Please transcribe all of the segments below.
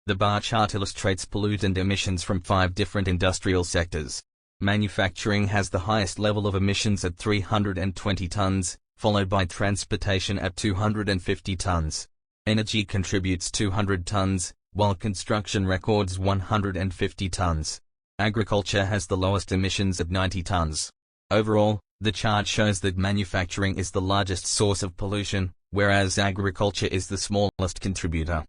The bar chart illustrates pollutant emissions from 5 different industrial sectors. Manufacturing has the highest level of emissions at 320 tons, followed by transportation at 250 tons. Energy contributes 200 tons, while construction records 150 tons. Agriculture has the lowest emissions at 90 tons. Overall, the chart shows that manufacturing is the largest source of pollution, whereas agriculture is the smallest contributor.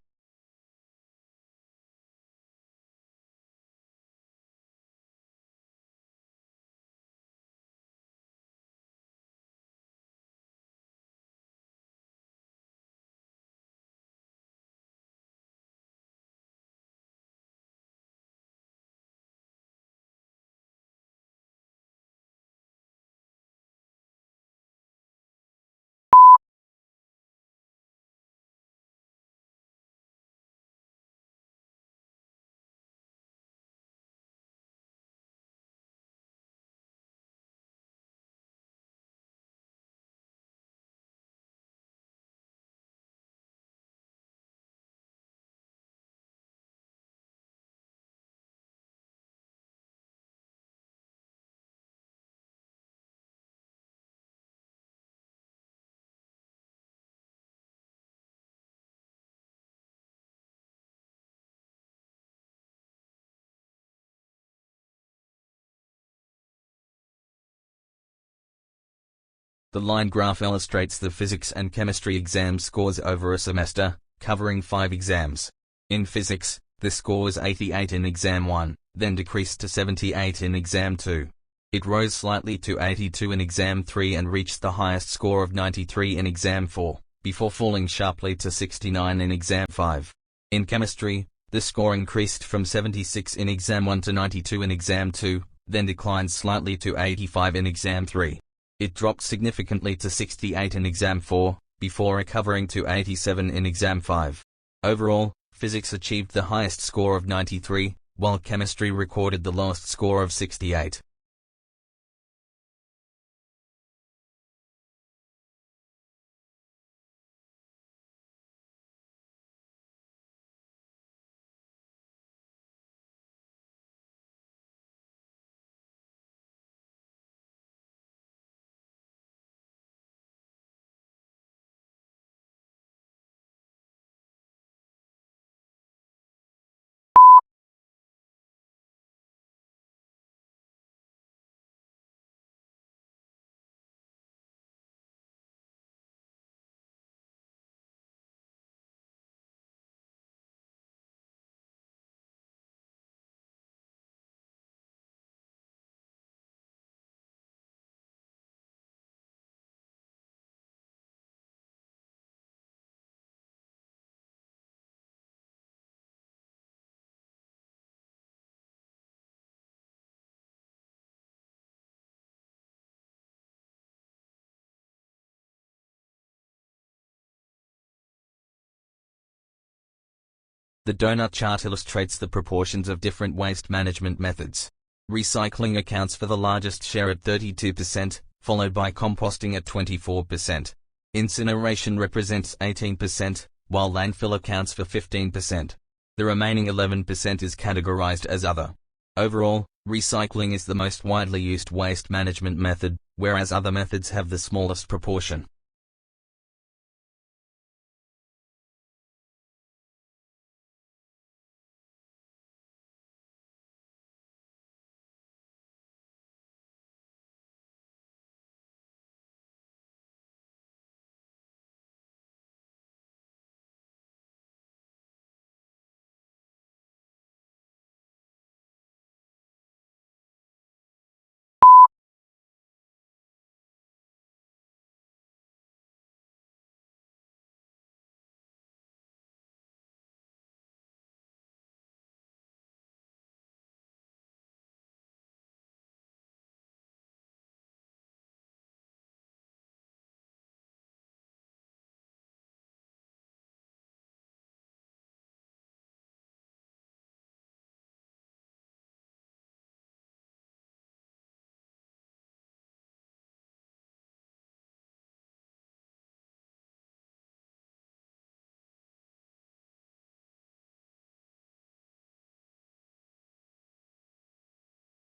The line graph illustrates the physics and chemistry exam scores over a semester, covering 5 exams. In physics, the score was 88 in exam 1, then decreased to 78 in exam 2. It rose slightly to 82 in exam 3 and reached the highest score of 93 in exam 4, before falling sharply to 69 in exam 5. In chemistry, the score increased from 76 in exam 1 to 92 in exam 2, then declined slightly to 85 in exam 3. It dropped significantly to 68 in exam 4, before recovering to 87 in exam 5. Overall, physics achieved the highest score of 93, while chemistry recorded the lowest score of 68. The donut chart illustrates the proportions of different waste management methods. Recycling accounts for the largest share at 32%, followed by composting at 24%. Incineration represents 18%, while landfill accounts for 15%. The remaining 11% is categorized as other. Overall, recycling is the most widely used waste management method, whereas other methods have the smallest proportion.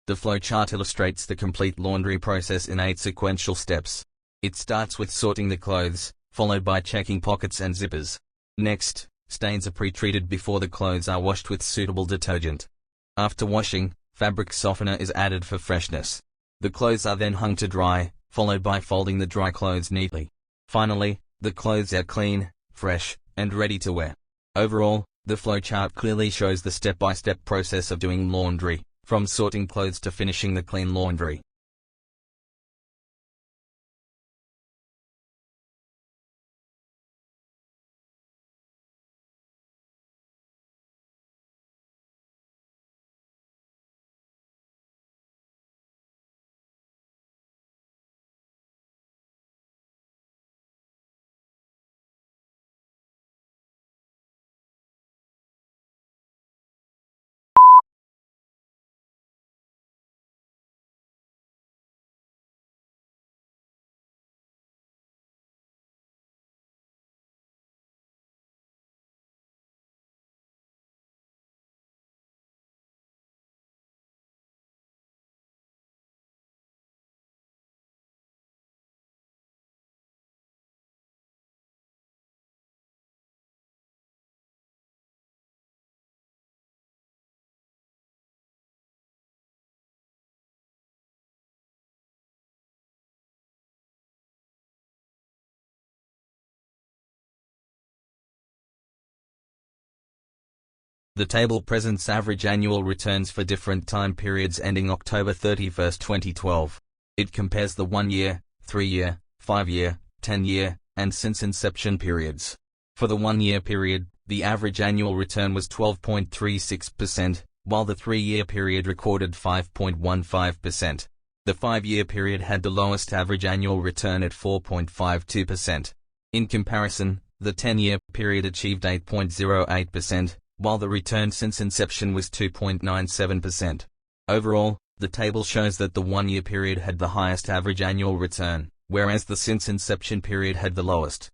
The flowchart illustrates the complete laundry process in 8 sequential steps. It starts with sorting the clothes, followed by checking pockets and zippers. Next, stains are pre-treated before the clothes are washed with suitable detergent. After washing, fabric softener is added for freshness. The clothes are then hung to dry, followed by folding the dry clothes neatly. Finally, the clothes are clean, fresh, and ready to wear. Overall, the flowchart clearly shows the step-by-step process of doing laundry, from sorting clothes to finishing the clean laundry. The table presents average annual returns for different time periods ending October 31, 2012. It compares the 1-year, 3-year, 5-year, 10-year, and since inception periods. For the 1-year period, the average annual return was 12.36%, while the 3-year period recorded 5.15%. The 5-year period had the lowest average annual return at 4.52%. In comparison, the 10-year period achieved 8.08%, while the return since inception was 2.97%. Overall, the table shows that the 1-year period had the highest average annual return, whereas the since inception period had the lowest.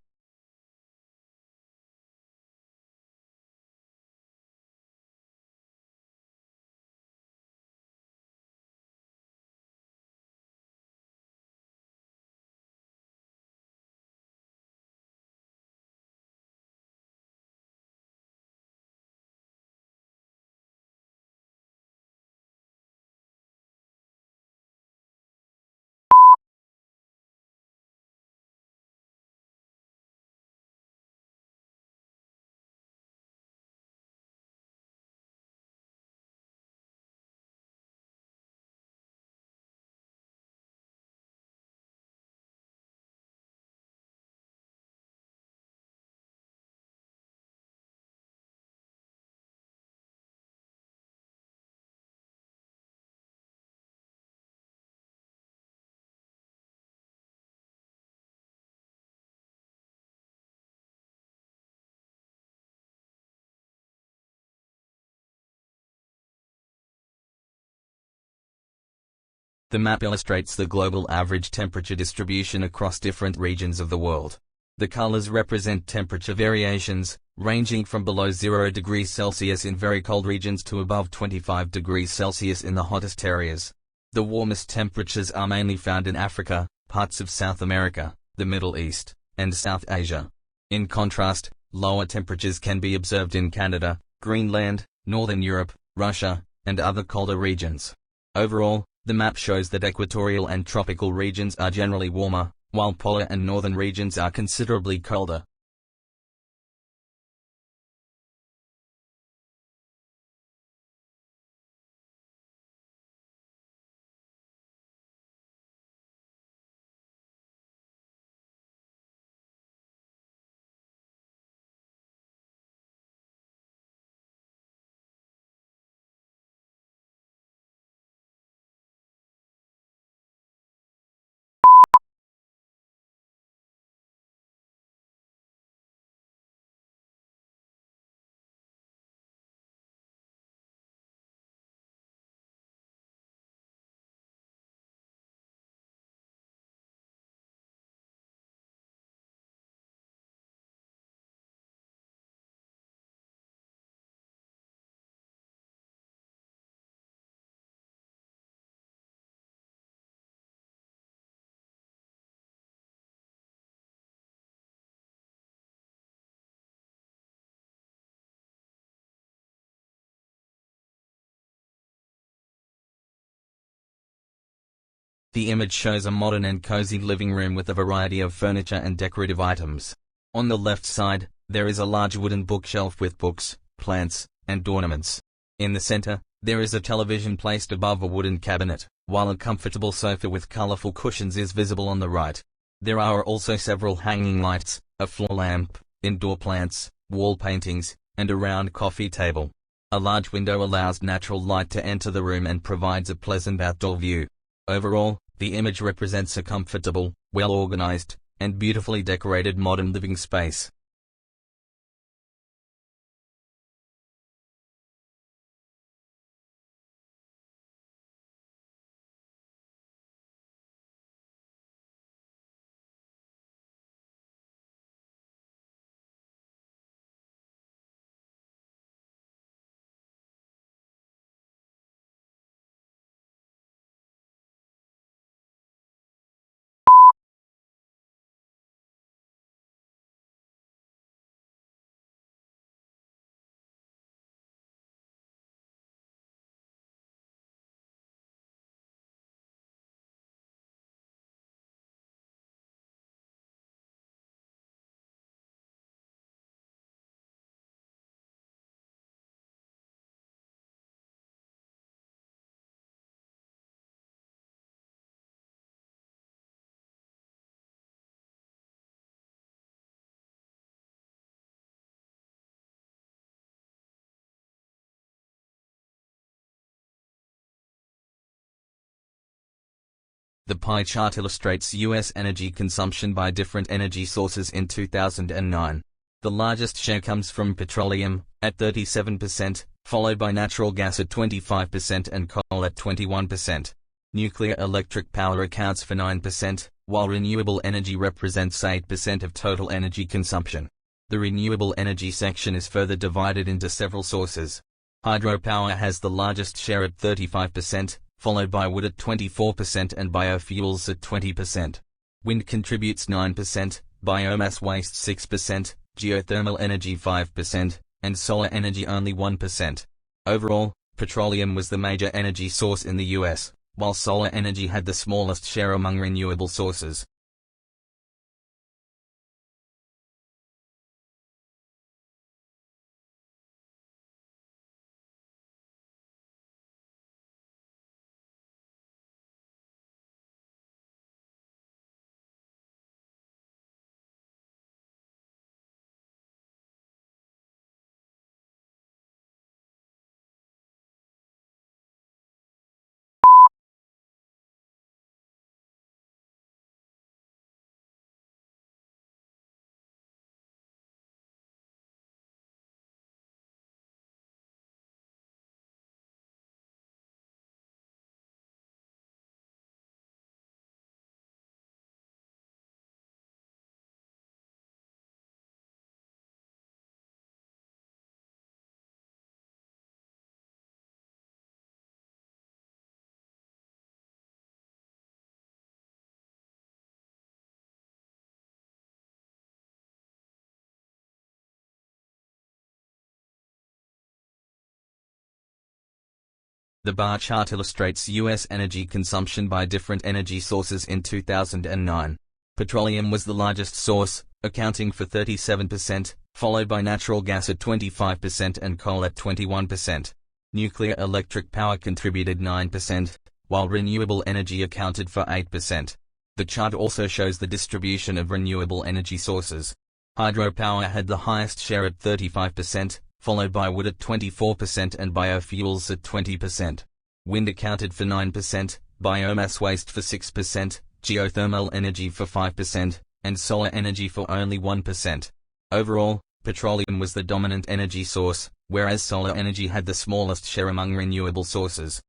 The map illustrates the global average temperature distribution across different regions of the world. The colors represent temperature variations, ranging from below 0 degrees Celsius in very cold regions to above 25 degrees Celsius in the hottest areas. The warmest temperatures are mainly found in Africa, parts of South America, the Middle East, and South Asia. In contrast, lower temperatures can be observed in Canada, Greenland, Northern Europe, Russia, and other colder regions. Overall, the map shows that equatorial and tropical regions are generally warmer, while polar and northern regions are considerably colder. The image shows a modern and cozy living room with a variety of furniture and decorative items. On the left side, there is a large wooden bookshelf with books, plants, and ornaments. In the center, there is a television placed above a wooden cabinet, while a comfortable sofa with colorful cushions is visible on the right. There are also several hanging lights, a floor lamp, indoor plants, wall paintings, and a round coffee table. A large window allows natural light to enter the room and provides a pleasant outdoor view. Overall, the image represents a comfortable, well-organized, and beautifully decorated modern living space. The pie chart illustrates U.S. energy consumption by different energy sources in 2009. The largest share comes from petroleum, at 37%, followed by natural gas at 25% and coal at 21%. Nuclear electric power accounts for 9%, while renewable energy represents 8% of total energy consumption. The renewable energy section is further divided into several sources. Hydropower has the largest share at 35%, followed by wood at 24% and biofuels at 20%. Wind contributes 9%, biomass waste 6%, geothermal energy 5%, and solar energy only 1%. Overall, petroleum was the major energy source in the US, while solar energy had the smallest share among renewable sources. The bar chart illustrates U.S. energy consumption by different energy sources in 2009. Petroleum was the largest source, accounting for 37%, followed by natural gas at 25% and coal at 21%. Nuclear electric power contributed 9%, while renewable energy accounted for 8%. The chart also shows the distribution of renewable energy sources. Hydropower had the highest share at 35%, followed by wood at 24% and biofuels at 20%. Wind accounted for 9%, biomass waste for 6%, geothermal energy for 5%, and solar energy for only 1%. Overall, petroleum was the dominant energy source, whereas solar energy had the smallest share among renewable sources.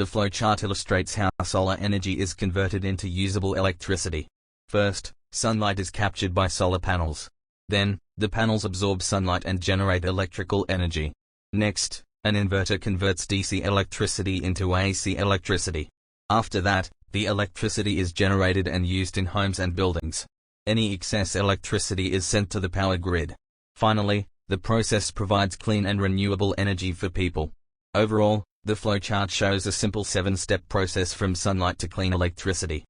The flowchart illustrates how solar energy is converted into usable electricity. First, sunlight is captured by solar panels. Then, the panels absorb sunlight and generate electrical energy. Next, an inverter converts DC electricity into AC electricity. After that, the electricity is generated and used in homes and buildings. Any excess electricity is sent to the power grid. Finally, the process provides clean and renewable energy for people. Overall, the flowchart shows a simple 7-step process from sunlight to clean electricity.